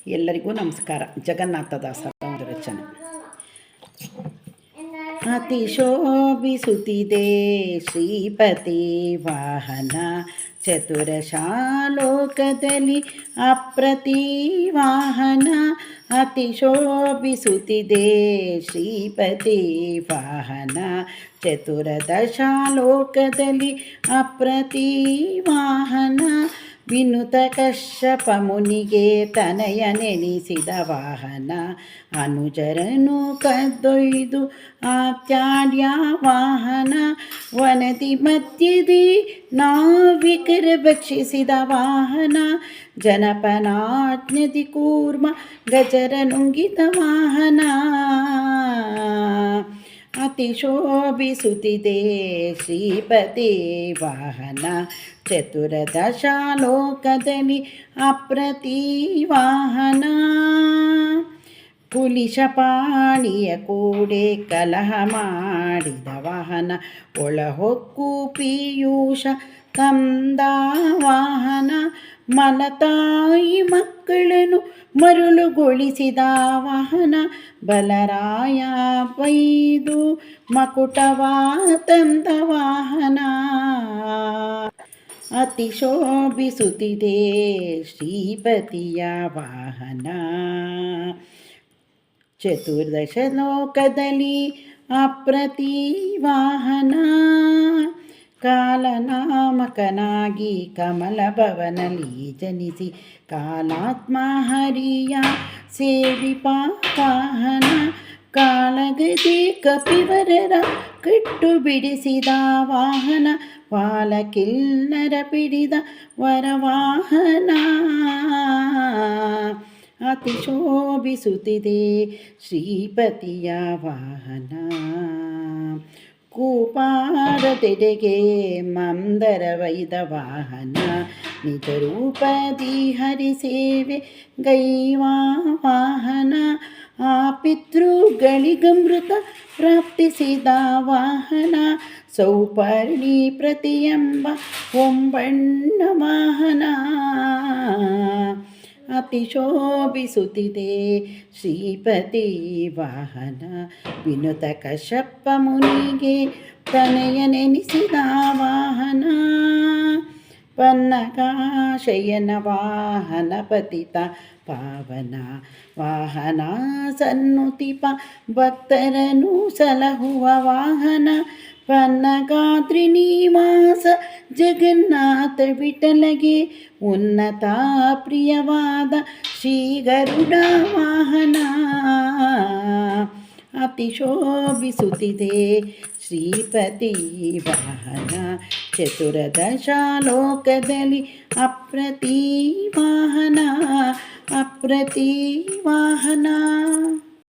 ಎಲ್ಲರಿಗೂ ನಮಸ್ಕಾರ. ಜಗನ್ನಾಥದಾಸರ ಒಂದು ರಚನೆ. ಅತಿ ಶೋಭಿಸುತ್ತಿದೆ ಶ್ರೀಪತಿ ವಾಹನ, ಚತುರಶಾಲೋಕದಲ್ಲಿ ಅಪ್ರತಿ ವಾಹನ. ಅತಿ ಶೋಭಿಸುತ್ತಿದೆ ಶ್ರೀಪತಿ ವಾಹನ, ಚತುರದಶಾಲೋಕದಲ್ಲಿ ಅಪ್ರತಿ ವಾಹನ. ವಿನುತ ಕಶ್ಯಪ ಮುನಿಗೆ ತನಯ ನೆನೆಸಿದ ವಾಹನ, ಅನುಜರನು ಕದ್ದೊಯ್ದು ಆಚಾರ್ಯ ವಾಹನ. ವನದಿ ಮಧ್ಯದಿ ನಾವಿಕರ ಭಕ್ಷಿಸಿದ ವಾಹನ, ಜನಪನಾಜ್ಞದಿ ಕೂರ್ಮ ಗಜರ ನುಂಗಿದ ವಾಹನ. ಅತಿ ಶೋಭಿಸುತ್ತಿದೆ ಶ್ರೀಪತಿ ವಾಹನ, ಚತುರದಶಾಲೋಕದಲ್ಲಿ ಅಪ್ರತಿ ವಾಹನ. ಪುಲಿಶಪಾಣಿಯ ಕೂಡೆ ಕಲಹ ಮಾಡಿದ ವಾಹನ, ಒಳಹೊಕ್ಕು ಪೀಯೂಷ ತಂದ ವಾಹನ. ಮಲತಾಯಿ ಮಕ್ಕಳನ್ನು ಮರುಳುಗೊಳಿಸಿದ ವಾಹನ, ಬಲರಾಯ ಬೈದು ಮಕುಟವ ತಂದ ವಾಹನ. ಅತಿ ಶೋಭಿಸುತ್ತಿದೆ ಶ್ರೀಪತಿಯ ವಾಹನ, ಚತುರ್ದಶ ಲೋಕದಲ್ಲಿ ಅಪ್ರತಿ ವಾಹನ. ಕಾಲನಾಮಕನಾಗಿ ಕಮಲ ಭವನಲ್ಲಿ ಜನಿಸಿ ಕಾಲಾತ್ಮ ಹರಿಯ ಸೇವಿಪ ವಾಹನ. ಕಾಳಗದೆ ಕಪಿವರರ ಕಟ್ಟು ಬಿಡಿಸಿದ ವಾಹನ, ವಾಲಕಿಲ್ಲರ ಪಿಡಿದ ವರವಾಹನ. ಅತಿ ಶೋಭಿಸುತ್ತಿದೆ ಶ್ರೀಪತಿಯ ವಾಹನ, ಕೂಪಾರದೆಡೆಗೆ ಮಂದರ ವೈದ ವಾಹನ. ನಿಜ ರೂಪದಿ ಹರಿಸೇವೆ ಗೈವಾ ವಾಹನ, ಆ ಪಿತೃಗಳಿಗಮೃತ ಪ್ರಾಪ್ತಿಸಿದ ವಾಹನ. ಸೌಪರ್ಣಿ ಪ್ರತಿಯೆಂಬ ಒಂಬಣ್ಣ ವಾಹನ. ಅತಿ ಶೋಭಿಸುತ್ತಿದೆ ಶ್ರೀಪತಿ ವಾಹನ, ವಿನುತ ಕಶ್ಯಪ ಮುನಿಗೆ ತನಯ ನೆನೆಸಿದ ವಾಹನ. ಪನ್ನಕಾಶಯನ ವಾಹನ ಪತಿತ ಪಾವನ ವಾಹನ, ಸನ್ನುತಿಪ ಭಕ್ತರನು ಸಲಹುವ ವಾಹನ. ಪನ್ನಗಾದ್ರಿ ನಿವಾಸ ಜಗನ್ನಾಥ ವಿಠಲಗೆ ಉನ್ನತ ಪ್ರಿಯವಾದ ಶ್ರೀ ಗರುಡ ವಾಹನ. ಅತಿ ಶೋಭಿಸುತ್ತಿದೆ ಶ್ರೀಪತಿ ವಾಹನ, ಚತುರದಶಾಲೋಕದಲ್ಲಿ ಅಪ್ರತಿ ವಾಹನ, ಅಪ್ರತಿ ವಾಹನ.